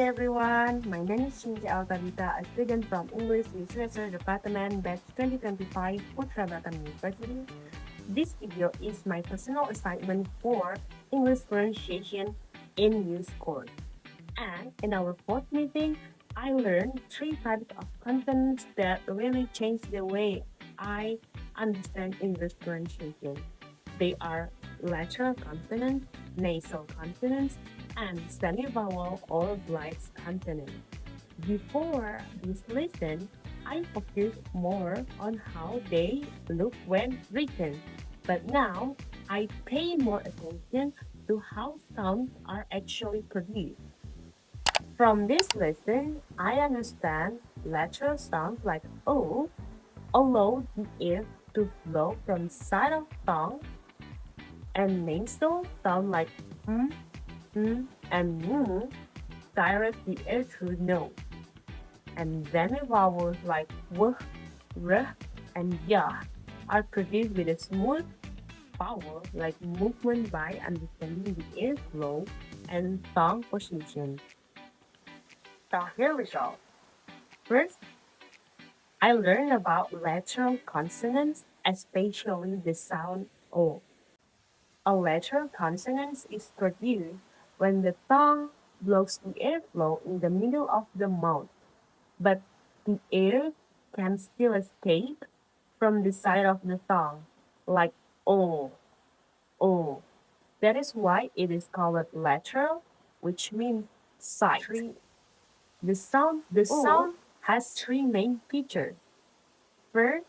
everyone, my name is Chyntia Altabitha, a student from English Literature Department Batch 2025 Putra Batam University. This video is my personal assignment for English pronunciation in youth course. And in our fourth meeting, I learned three types of consonants that really changed the way I understand English pronunciation. They are lateral consonants, nasal consonants, and semivowel or glide consonants. Before this lesson, I focused more on how they look when written, but now I pay more attention to how sounds are actually produced. From this lesson, I understand lateral sounds like O allow the air to flow from side of tongue, and nasal sound like and direct the air through nose. And then vowels like w, r, and ya are produced with a smooth vowel like movement by understanding the airflow and tongue position. So here we go. First, I learned about lateral consonants, especially the sound O. A lateral consonant is produced when the tongue blocks the airflow in the middle of the mouth, but the air can still escape from the side of the tongue, like O, O. That is why it is called lateral, which means side. The sound has three main features. First,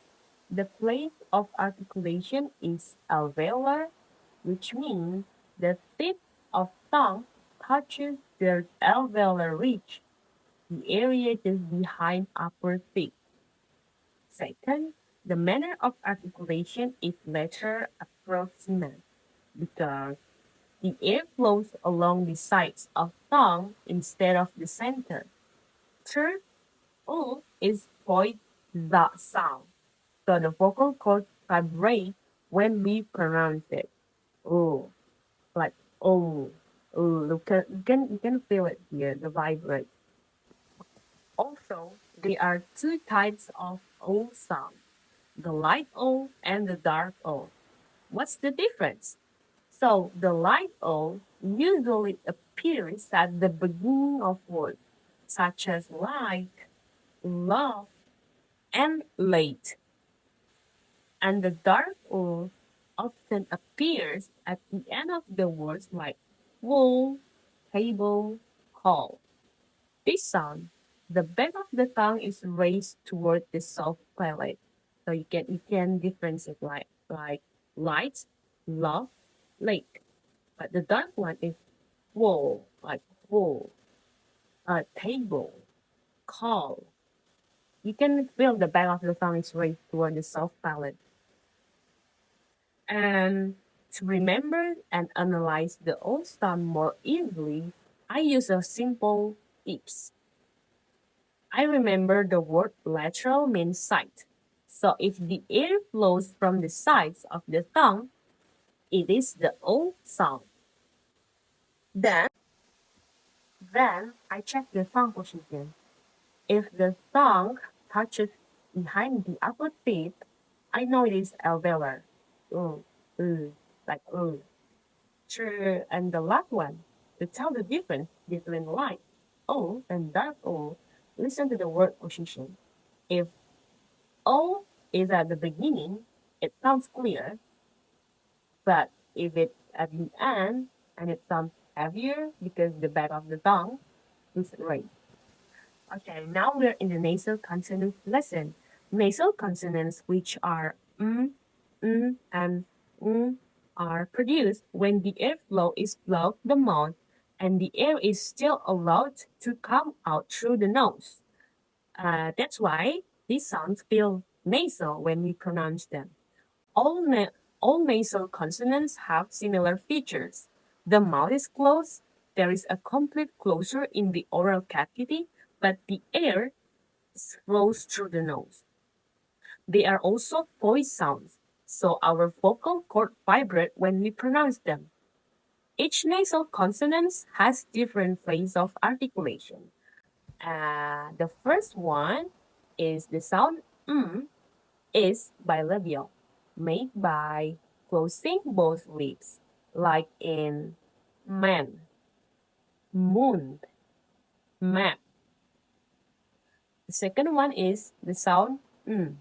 the place of articulation is alveolar, which means the tip of tongue touches the alveolar ridge, the area just behind upper teeth. Second, the manner of articulation is lateral approximant because the air flows along the sides of tongue instead of the center. Third, O is void the sound, so the vocal cords vibrate when we pronounce it. O, like O. Oh, you can feel it here, the vibrate. Also, there are two types of O sound, the light O and the dark O. What's the difference? So, the light O usually appears at the beginning of words, such as like, love, and late. And the dark O often appears at the end of the words like wool, table, call. This sound, the back of the tongue is raised toward the soft palate. So you can differentiate like light, love, lake. But the dark one is wool, like wool, table, call. You can feel the back of the tongue is raised toward the soft palate. And to remember and analyze the old sound more easily, I use a simple ifs. I remember the word lateral means side. So if the air flows from the sides of the tongue, it is the O sound. Then, then I check the tongue position. If the tongue touches behind the upper teeth, I know it is alveolar. Oh, like oh. True. And the last one, to tell the difference between light O and dark O, listen to the word position. If O is at the beginning, it sounds clear, but if it's at the end and it sounds heavier because the back of the tongue is raised. Okay, now we're in the nasal consonant lesson. Nasal consonants, which are and are produced when the airflow is blocked the mouth and the air is still allowed to come out through the nose. That's why these sounds feel nasal when we pronounce them. All, all nasal consonants have similar features. The mouth is closed, there is a complete closure in the oral cavity, but the air flows through the nose. They are also voice sounds, so our vocal cord vibrate when we pronounce them. Each nasal consonant has different phases of articulation. The first one is the sound is bilabial, made by closing both lips, like in man, moon, map. The second one is the sound mm,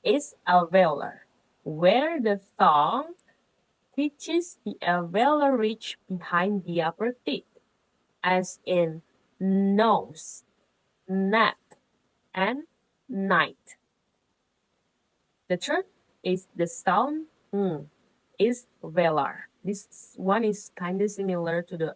is alveolar, where the tongue reaches the alveolar ridge behind the upper teeth, as in nose, nap, and night. The third is the sound is velar. This one is kind of similar to the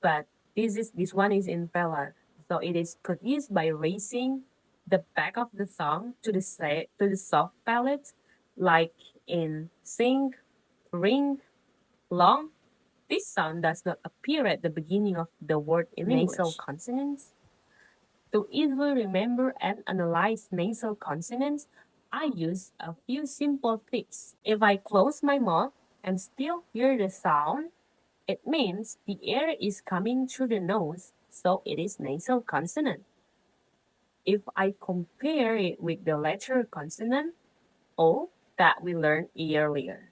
but this one is in velar. So it is produced by raising the back of the tongue to the soft palate, like in sing, ring, long. This sound does not appear at the beginning of the word in nasal English. Consonants. To easily remember and analyze nasal consonants, I use a few simple tricks. If I close my mouth and still hear the sound, it means the air is coming through the nose, so it is nasal consonant. If I compare it with the lateral consonant, O, that we learned earlier.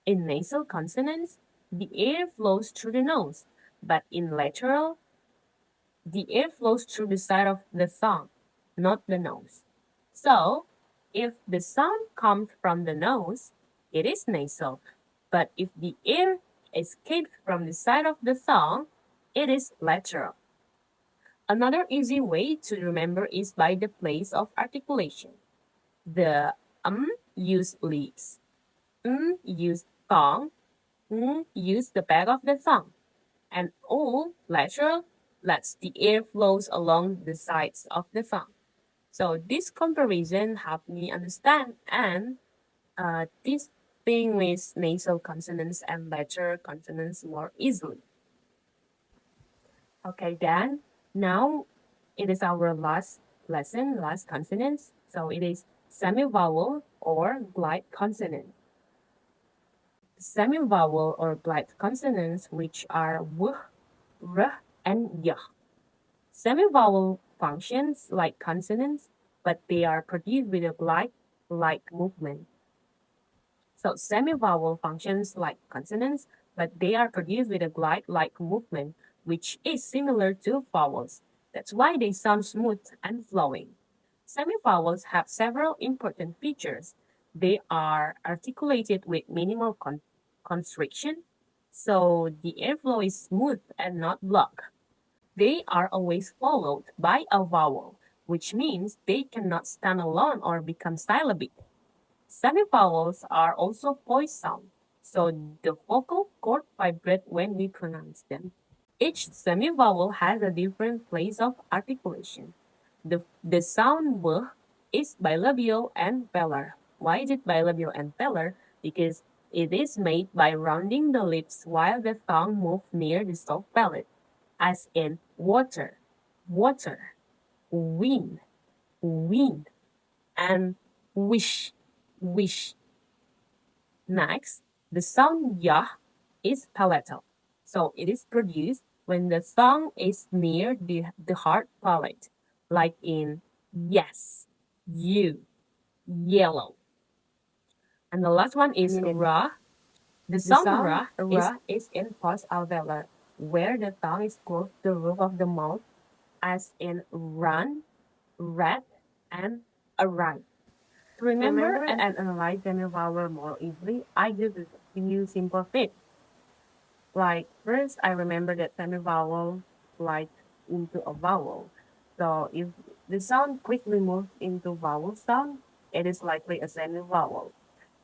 In nasal consonants, the air flows through the nose, but in lateral, the air flows through the side of the tongue, not the nose. So, if the sound comes from the nose, it is nasal. But if the air escapes from the side of the tongue, it is lateral. Another easy way to remember is by the place of articulation. The use lips, use tongue, use the back of the tongue, and O, lateral, lets the air flows along the sides of the tongue. So this comparison helped me understand and distinguish nasal consonants and lateral consonants more easily. Okay, then now it is our last lesson, last consonants. So it is semivowel or glide consonant. Semivowel or glide consonants, which are w, r, and y. Semivowel functions like consonants, but they are produced with a glide-like movement. So semivowel functions like consonants, but they are produced with a glide-like movement, which is similar to vowels. That's why they sound smooth and flowing. Semivowels have several important features. They are articulated with minimal constriction, so the airflow is smooth and not blocked. They are always followed by a vowel, which means they cannot stand alone or become syllabic. Semivowels are also voice sound, so the vocal cord vibrate when we pronounce them. Each semivowel has a different place of articulation. The sound w is bilabial and velar. Why is it bilabial and velar? Because it is made by rounding the lips while the tongue moves near the soft palate, as in water, water, wind, wind, and wish, wish. Next, the sound yah is palatal. So it is produced when the tongue is near the hard palate, like in yes, you, yellow. And the last one is ra. The sound ra is in post-alveolar, where the tongue is close to the roof of the mouth, as in run, rat, and arrive. To remember and analyze semivowel more easily, I use a few simple tips. Like first, I remember that semivowel slides into a vowel. So if the sound quickly moves into vowel sound, it is likely a semivowel.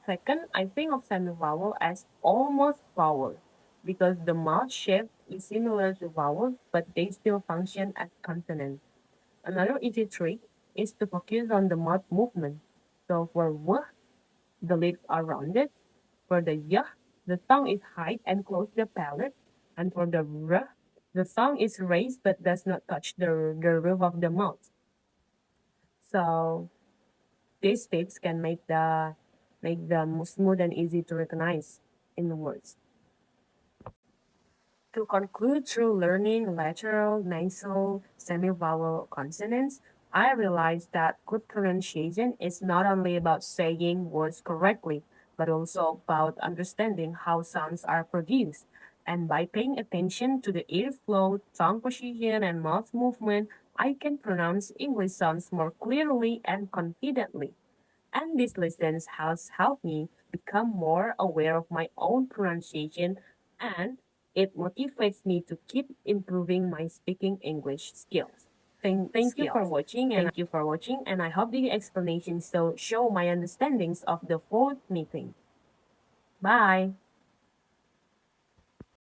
Second, I think of semivowel as almost vowel because the mouth shape is similar to vowels, but they still function as consonants. Another easy trick is to focus on the mouth movement. So for w, the lips are rounded. For the y, the tongue is high and close to the palate. And for the r, the tongue is raised but does not touch the roof of the mouth. So these tips can make the smooth and easy to recognize in the words. To conclude, through learning lateral, nasal, semivowel consonants, I realized that good pronunciation is not only about saying words correctly, but also about understanding how sounds are produced. And by paying attention to the ear flow, tongue position, and mouth movement, I can pronounce English sounds more clearly and confidently. And these lessons has helped me become more aware of my own pronunciation, and it motivates me to keep improving my speaking English skills. Thank you for watching, and I hope the explanations show my understandings of the fourth meeting. Bye.